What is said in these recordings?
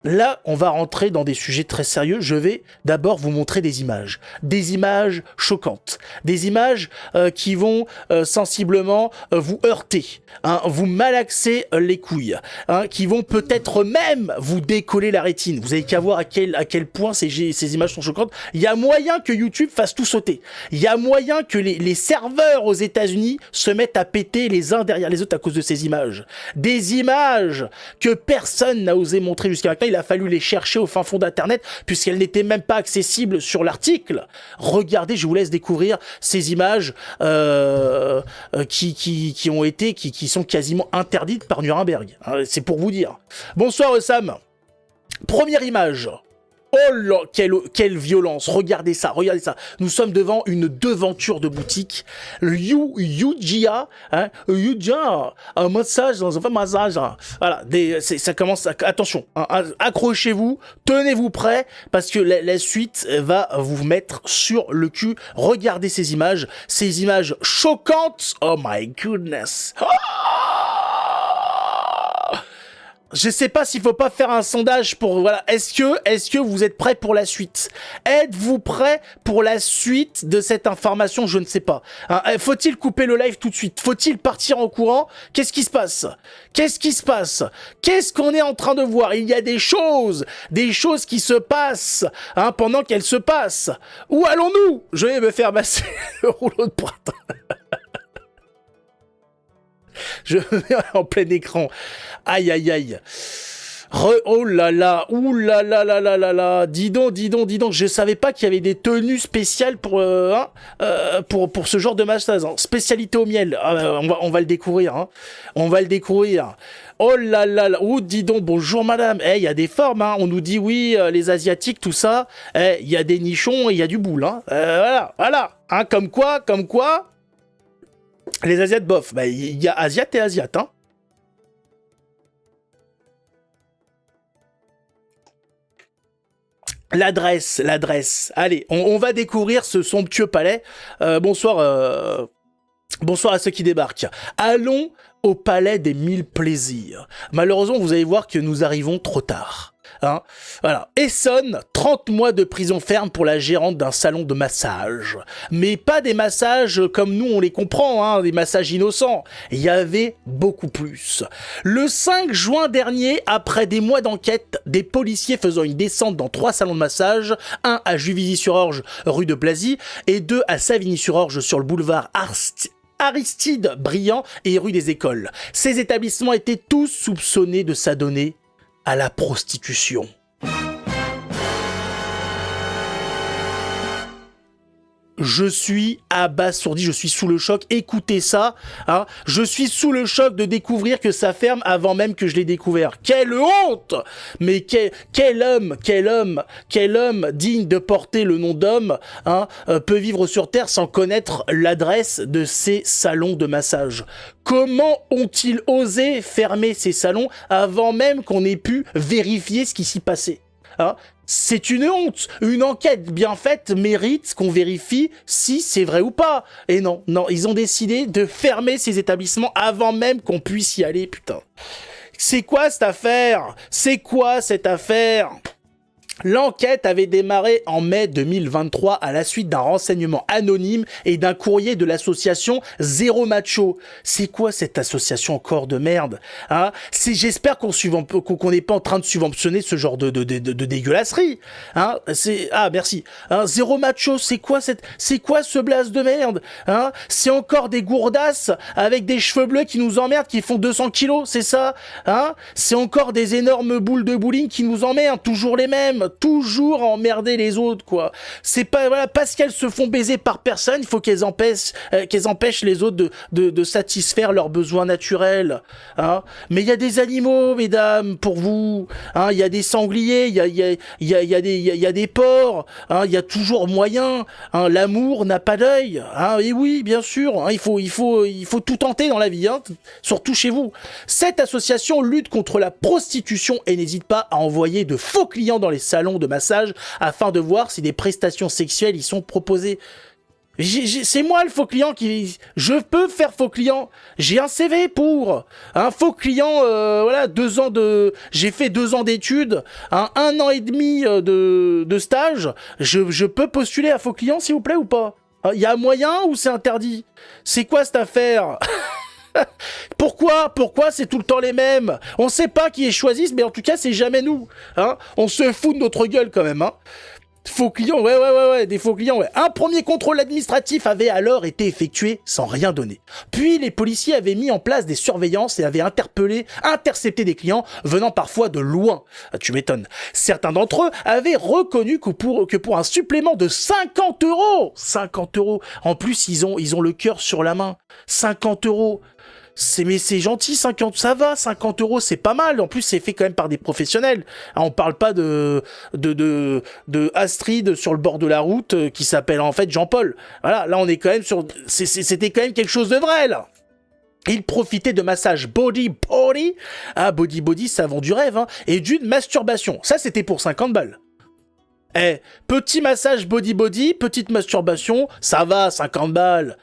Là, on va rentrer dans des sujets très sérieux. Je vais d'abord vous montrer des images choquantes, des images qui vont sensiblement vous heurter, hein, vous malaxer les couilles, hein, qui vont peut-être même vous décoller la rétine. Vous avez qu'à voir à quel point ces images sont choquantes. Il y a moyen que YouTube fasse tout sauter. Il y a moyen que les serveurs aux États-Unis se mettent à péter les uns derrière les autres à cause de ces images. Des images que personne n'a osé montrer jusqu'à maintenant. Il a fallu les chercher au fin fond d'Internet puisqu'elles n'étaient même pas accessibles sur l'article. Regardez, je vous laisse découvrir ces images qui sont quasiment interdites par Nuremberg. C'est pour vous dire. Bonsoir Sam. Première image. Oh là, quelle violence. Regardez ça. Nous sommes devant une devanture de boutique. Yujia, un massage dans un massage. Voilà, ça commence, attention, hein, accrochez-vous, tenez-vous prêts, parce que la suite va vous mettre sur le cul. Regardez ces images choquantes. Oh my goodness. Oh, je sais pas s'il faut pas faire un sondage pour, voilà, est-ce que vous êtes prêts pour la suite? Êtes-vous prêts pour la suite de cette information? Je ne sais pas. Hein, faut-il couper le live tout de suite? Faut-il partir en courant? Qu'est-ce qui se passe? Qu'est-ce qu'on est en train de voir? Il y a des choses qui se passent, hein, pendant qu'elles se passent. Où allons-nous? Je vais me faire masser le rouleau de printemps. Je me mets en plein écran. Aïe, aïe, aïe. Oh là là, ouh là là là là là là. Dis donc. Je savais pas qu'il y avait des tenues spéciales pour ce genre de massage. Hein. Spécialité au miel. On va le découvrir. Hein. On va le découvrir. Oh là là là. Oh, dis donc. Bonjour madame. Il y a des formes. Hein. On nous dit oui, les asiatiques, tout ça. Il y a des nichons et il y a du boule. Hein. Voilà. Hein, comme quoi. Les asiates bof. Il y a asiate et asiate. Hein. L'adresse. Allez, on va découvrir ce somptueux palais. Bonsoir à ceux qui débarquent. Allons au palais des 1000 plaisirs. Malheureusement, vous allez voir que nous arrivons trop tard. Hein, voilà. Essonne, 30 mois de prison ferme pour la gérante d'un salon de massage. Mais pas des massages comme nous on les comprend, hein, des massages innocents. Il y avait beaucoup plus. Le 5 juin dernier, après des mois d'enquête, des policiers faisant une descente dans 3 salons de massage, un à Juvisy-sur-Orge, rue de Blazy, et 2 à Savigny-sur-Orge sur le boulevard Aristide Briand et rue des Écoles. Ces établissements étaient tous soupçonnés de s'adonner à la prostitution. Je suis abasourdi, je suis sous le choc. Écoutez ça, hein. Je suis sous le choc de découvrir que ça ferme avant même que je l'ai découvert. Quelle honte! Mais quel homme digne de porter le nom d'homme, hein, peut vivre sur Terre sans connaître l'adresse de ces salons de massage? Comment ont-ils osé fermer ces salons avant même qu'on ait pu vérifier ce qui s'y passait? Hein? C'est une honte. Une enquête bien faite mérite qu'on vérifie si c'est vrai ou pas. Et non, ils ont décidé de fermer ces établissements avant même qu'on puisse y aller, putain. C'est quoi cette affaire? L'enquête avait démarré en mai 2023 à la suite d'un renseignement anonyme et d'un courrier de l'association Zéro Macho. C'est quoi cette association encore de merde, hein? J'espère qu'on n'est pas en train de subventionner ce genre de dégueulasserie, hein? Merci. Hein, Zéro Macho, c'est quoi ce blase de merde, hein? C'est encore des gourdasses avec des cheveux bleus qui nous emmerdent, qui font 200 kilos, c'est ça, hein? C'est encore des énormes boules de bowling qui nous emmerdent, toujours les mêmes. Toujours emmerder les autres, quoi. C'est pas, voilà, parce qu'elles se font baiser par personne, il faut qu'elles empêchent les autres de satisfaire leurs besoins naturels, hein. Mais il y a des animaux, mesdames, pour vous, hein. Il y a des sangliers, il y a des porcs, hein. Il y a toujours moyen, hein. L'amour n'a pas d'œil, hein. Et oui, bien sûr, hein. Il faut tout tenter dans la vie, hein. Surtout chez vous. Cette association lutte contre la prostitution et n'hésite pas à envoyer de faux clients dans les salons de massage afin de voir si des prestations sexuelles y sont proposées. C'est moi le faux client qui... Je peux faire faux client. J'ai un CV pour un faux client. Voilà, 2 ans de... J'ai fait 2 ans d'études, 1 an et demi de stage. Je peux postuler à faux client, s'il vous plaît, ou pas? Il y a moyen ou c'est interdit? C'est quoi cette affaire? Pourquoi c'est tout le temps les mêmes? On sait pas qui est choisi, mais en tout cas, c'est jamais nous. Hein, on se fout de notre gueule quand même. Hein. Faux clients, ouais, des faux clients, ouais. Un premier contrôle administratif avait alors été effectué sans rien donner. Puis les policiers avaient mis en place des surveillances et avaient intercepté des clients venant parfois de loin. Ah, tu m'étonnes. Certains d'entre eux avaient reconnu que pour un supplément de 50 €, 50 €, en plus ils ont le cœur sur la main. 50 €. Mais c'est gentil, 50, ça va, 50 €, c'est pas mal. En plus, c'est fait quand même par des professionnels. On parle pas de Astrid sur le bord de la route qui s'appelle en fait Jean-Paul. Voilà, là on est quand même sur... C'était quand même quelque chose de vrai, là. Il profitait de massages body. Ah, body, ça vend du rêve, hein. Et d'une masturbation. Ça, c'était pour 50 balles. Petit massage body, petite masturbation, ça va, 50 balles.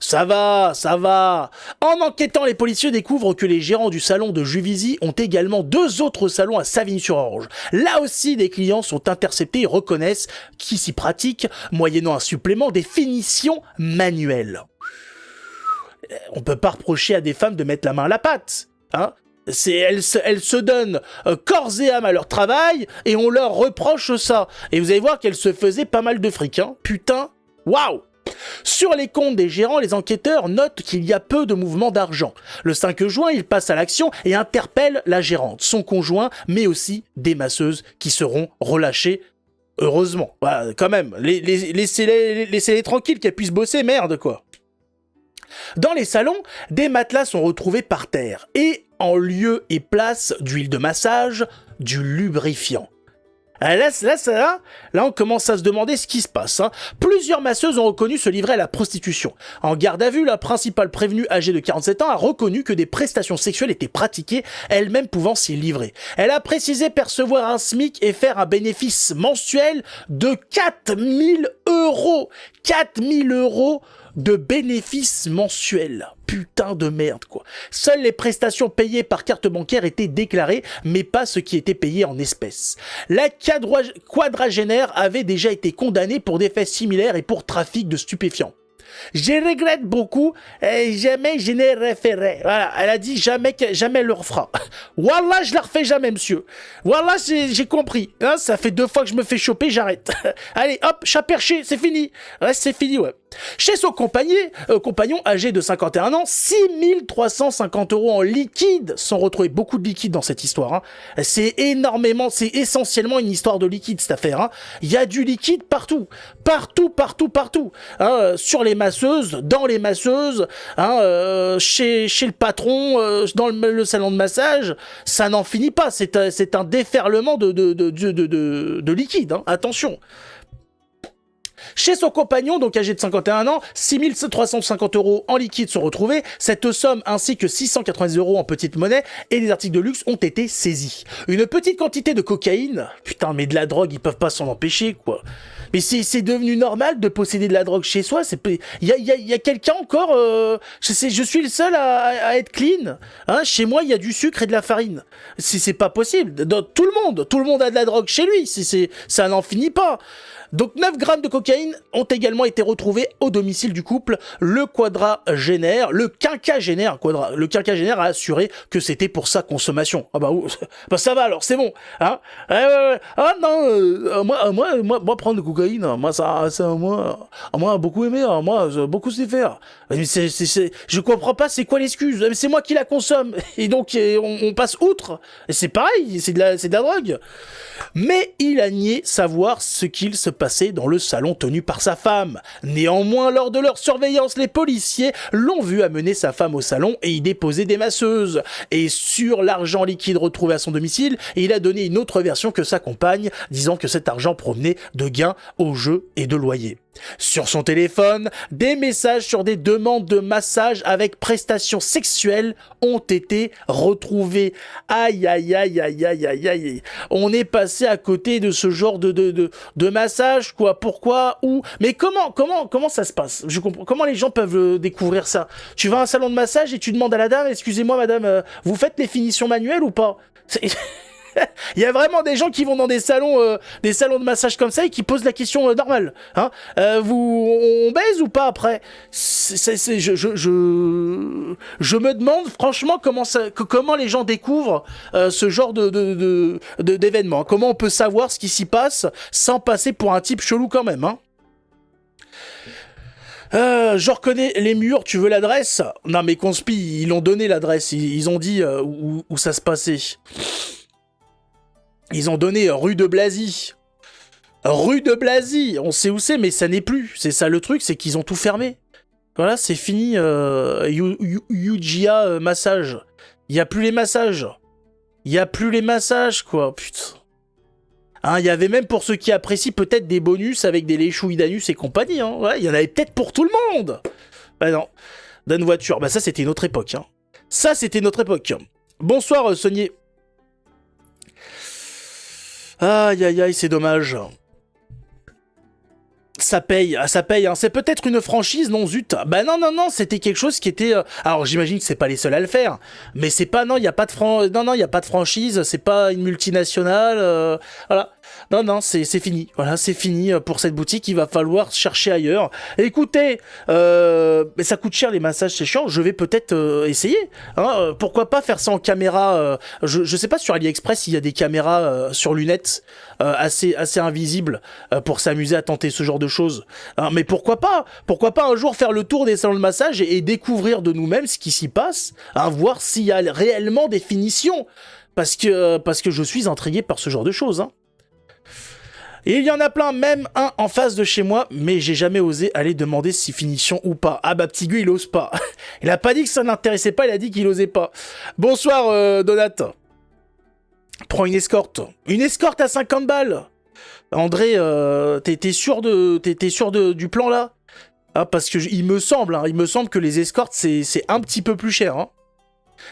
Ça va. En enquêtant, les policiers découvrent que les gérants du salon de Juvisy ont également 2 autres salons à Savigny-sur-Orge. Là aussi, des clients sont interceptés et reconnaissent qui s'y pratiquent, moyennant un supplément des finitions manuelles. On peut pas reprocher à des femmes de mettre la main à la pâte, hein. Elles se donnent corps et âme à leur travail et on leur reproche ça. Et vous allez voir qu'elles se faisaient pas mal de fric, hein. Putain, waouh. Sur les comptes des gérants, les enquêteurs notent qu'il y a peu de mouvements d'argent. Le 5 juin, ils passent à l'action et interpellent la gérante, son conjoint, mais aussi des masseuses qui seront relâchées. Heureusement. Voilà, quand même. Laissez-les tranquilles, qu'elles puissent bosser, merde, quoi. Dans les salons, des matelas sont retrouvés par terre et, en lieu et place d'huile de massage, du lubrifiant. Là, on commence à se demander ce qui se passe. Hein. Plusieurs masseuses ont reconnu se livrer à la prostitution. En garde à vue, la principale prévenue, âgée de 47 ans, a reconnu que des prestations sexuelles étaient pratiquées, elle-même pouvant s'y livrer. Elle a précisé percevoir un SMIC et faire un bénéfice mensuel de 4 000 €. 4 000 € de bénéfices mensuels. Putain de merde, quoi. Seules les prestations payées par carte bancaire étaient déclarées, mais pas ce qui était payé en espèces. La quadragénaire avait déjà été condamnée pour des faits similaires et pour trafic de stupéfiants. Je regrette beaucoup, jamais je n'ai référé. Voilà, elle a dit jamais elle le refera. Wallah, je la refais jamais, monsieur. Wallah, j'ai compris. Hein, ça fait 2 fois que je me fais choper, j'arrête. Allez, hop, chat perché, c'est fini. Ouais, c'est fini, ouais. Chez son compagnon âgé de 51 ans, 6 350 € en liquide sont retrouvés. Beaucoup de liquide dans cette histoire. Hein. C'est essentiellement une histoire de liquide, cette affaire. Hein. Il y a du liquide partout. Partout. Hein, sur les masseuses, dans les masseuses, hein, chez le patron, dans le salon de massage. Ça n'en finit pas. C'est un déferlement de liquide. Hein. Attention. Chez son compagnon, donc âgé de 51 ans, 6 350 € en liquide sont retrouvés. Cette somme ainsi que 690 € en petite monnaie et des articles de luxe ont été saisis. Une petite quantité de cocaïne. Putain, mais de la drogue, ils peuvent pas s'en empêcher, quoi. Mais c'est devenu normal de posséder de la drogue chez soi. Il y a quelqu'un encore. Je suis le seul à être clean. Hein, chez moi, il y a du sucre et de la farine. C'est pas possible. Tout le monde a de la drogue chez lui. Ça n'en finit pas. Donc 9 grammes de cocaïne ont également été retrouvés au domicile du couple. Le quinquagénaire a assuré que c'était pour sa consommation. Ah bah ça va alors, c'est bon. Hein, ouais. Ah non, moi prendre de cocaïne, moi beaucoup aimé, moi beaucoup sais faire. Mais je comprends pas, c'est quoi l'excuse? C'est moi qui la consomme et donc on passe outre. Et c'est pareil, c'est de la drogue. Mais il a nié savoir ce qu'il se passait dans le salon tenu par sa femme. Néanmoins, lors de leur surveillance, les policiers l'ont vu amener sa femme au salon et y déposer des masseuses. Et sur l'argent liquide retrouvé à son domicile, il a donné une autre version que sa compagne, disant que cet argent provenait de gains au jeu et de loyer. Sur son téléphone, des messages sur des demandes de massage avec prestations sexuelles ont été retrouvés. Aïe, aïe, aïe, aïe, aïe, aïe, aïe. On est passé à côté de ce genre de massage, quoi. Pourquoi? Où? Mais comment ça se passe? Je comprends. Comment les gens peuvent découvrir ça? Tu vas à un salon de massage et tu demandes à la dame, excusez-moi madame, vous faites les finitions manuelles ou pas? Il y a vraiment des gens qui vont dans des salons de massage comme ça et qui posent la question normale. Hein, on baise ou pas après? Je me demande franchement comment les gens découvrent ce genre d'événement. Comment on peut savoir ce qui s'y passe sans passer pour un type chelou quand même, hein? Je reconnais les murs, tu veux l'adresse? Non mais conspi, ils l'ont donné l'adresse, ils ont dit où ça se passait. Ils ont donné rue de Blazy. Rue de Blazy, on sait où c'est, mais ça n'est plus. C'est ça le truc, c'est qu'ils ont tout fermé. Voilà, c'est fini. Yugia massage. Il y a plus les massages. Il y a plus les massages, quoi. Putain. Hein, il y avait même pour ceux qui apprécient peut-être des bonus avec des léchouilles d'anus et compagnie. Hein. Ouais, il y en avait peut-être pour tout le monde. Bah non. Donne voiture. Bah ça, c'était une autre époque. Hein. Ça, c'était notre époque. Bonsoir, Sonier. Aïe aïe aïe, c'est dommage. Ça paye, hein. C'est peut-être une franchise, non zut. Bah non, c'était quelque chose qui était... Alors j'imagine que c'est pas les seuls à le faire, mais c'est pas... Non, il y a pas de franchise, c'est pas une multinationale, voilà. Non, c'est fini. Voilà, c'est fini pour cette boutique, il va falloir chercher ailleurs. Écoutez, mais ça coûte cher les massages, c'est chiant, je vais peut-être essayer. Hein, pourquoi pas faire ça en caméra je sais pas sur AliExpress s'il y a des caméras sur lunettes assez invisibles pour s'amuser à tenter ce genre de choses. Hein, mais pourquoi pas un jour faire le tour des salons de massage et découvrir de nous-mêmes ce qui s'y passe, hein, voir s'il y a réellement des finitions. Parce que je suis intrigué par ce genre de choses, hein. Et il y en a plein, même un en face de chez moi, mais j'ai jamais osé aller demander si finition ou pas. Ah bah petit Gu, il ose pas. Il a pas dit que ça n'intéressait pas, il a dit qu'il osait pas. Bonsoir Donat. Prends une escorte. Une escorte à 50 balles. André, t'es sûr du plan là? Ah, parce que il me semble que les escortes c'est un petit peu plus cher. Hein.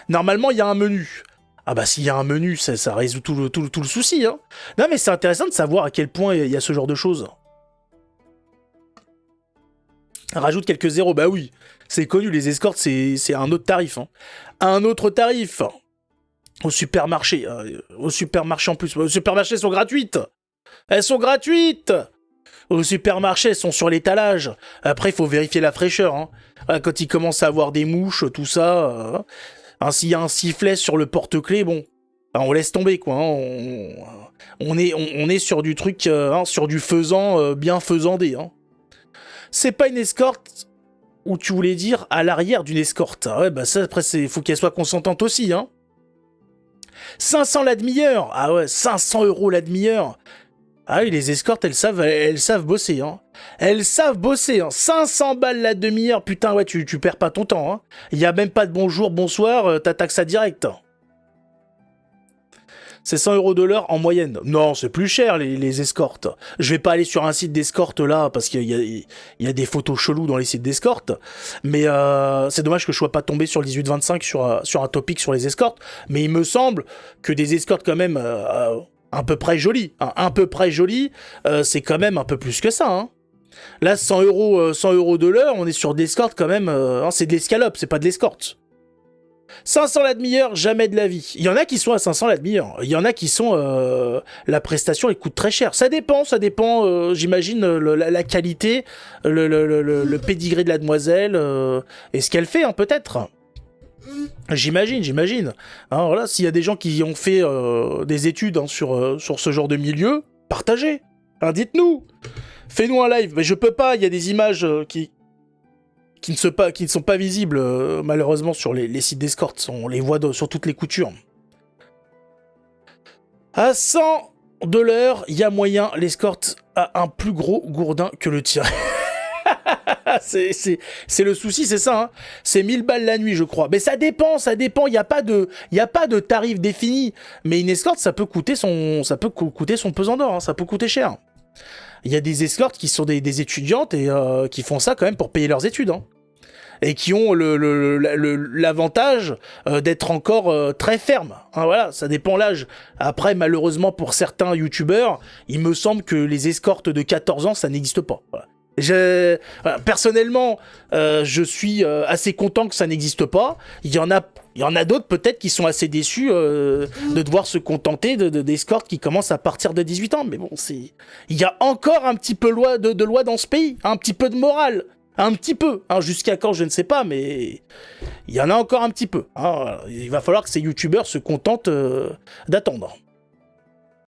Normalement il y a un menu. Ah bah s'il y a un menu, ça résout tout le souci. Hein. Non mais c'est intéressant de savoir à quel point il y a ce genre de choses. Rajoute quelques zéros, bah oui. C'est connu, les escortes, c'est un autre tarif. Hein. Un autre tarif. Au supermarché. Au supermarché en plus. Au supermarché, elles sont gratuites. Elles sont gratuites. Au supermarché, elles sont sur l'étalage. Après, il faut vérifier la fraîcheur. Hein. Quand il commence à avoir des mouches, tout ça... S'il y a un sifflet sur le porte-clés, bon, on laisse tomber, quoi. Hein, on est sur du truc, sur du faisant bien faisandé. Hein. C'est pas une escorte, ou tu voulais dire à l'arrière d'une escorte. Ah ouais, bah ça, après, faut qu'elle soit consentante aussi. Hein. 500 la demi-heure. Ah ouais, 500 € la demi-heure. Ah oui, les escortes, elles savent bosser, hein. Elles savent bosser, hein. 500 balles la demi-heure, putain, ouais, tu perds pas ton temps, hein. Y a même pas de bonjour, bonsoir, t'attaques ça direct. C'est 100 € de l'heure en moyenne. Non, c'est plus cher, les escortes. Je vais pas aller sur un site d'escorte, là, parce qu'il y a des photos cheloues dans les sites d'escorte. Mais c'est dommage que je sois pas tombé sur le 18-25 sur un topic sur les escortes. Mais il me semble que des escortes, quand même... à peu près joli, hein. Un peu près joli, c'est quand même un peu plus que ça. Hein. Là, 100 € de l'heure, on est sur de l'escorte quand même. Hein, c'est de l'escalope, c'est pas de l'escorte. 500 la demi-heure, jamais de la vie. Il y en a qui sont à 500 la demi-heure. Il y en a qui sont... la prestation, elle coûte très cher. Ça dépend, j'imagine, la qualité, le pédigré de la demoiselle, et ce qu'elle fait, hein, peut-être. J'imagine. Alors là, s'il y a des gens qui ont fait des études hein, sur ce genre de milieu, partagez. Hein, dites-nous. Fais-nous un live. Mais je peux pas, il y a des images qui ne sont pas visibles, malheureusement, sur les sites d'escorte. On les voit sur toutes les coutures. À 100 de l'heure, il y a moyen, l'escorte a un plus gros gourdin que le tien. C'est le souci, c'est ça. Hein. C'est 1000 balles la nuit, je crois. Mais ça dépend. Il n'y a pas de tarif défini. Mais une escorte, ça peut coûter son pesant d'or. Hein. Ça peut coûter cher. Il y a des escortes qui sont des étudiantes et qui font ça quand même pour payer leurs études, hein. Et qui ont l'avantage d'être encore très fermes. Hein, voilà, ça dépend l'âge. Après, malheureusement, pour certains youtubeurs, il me semble que les escortes de 14 ans, ça n'existe pas. Voilà. Voilà, personnellement, je suis assez content que ça n'existe pas. Il y en a d'autres peut-être qui sont assez déçus de devoir se contenter d'escortes qui commencent à partir de 18 ans. Mais bon, il y a encore un petit peu de loi dans ce pays, un petit peu de morale. Un petit peu, hein, jusqu'à quand je ne sais pas, mais il y en a encore un petit peu. Hein. Il va falloir que ces youtubeurs se contentent d'attendre.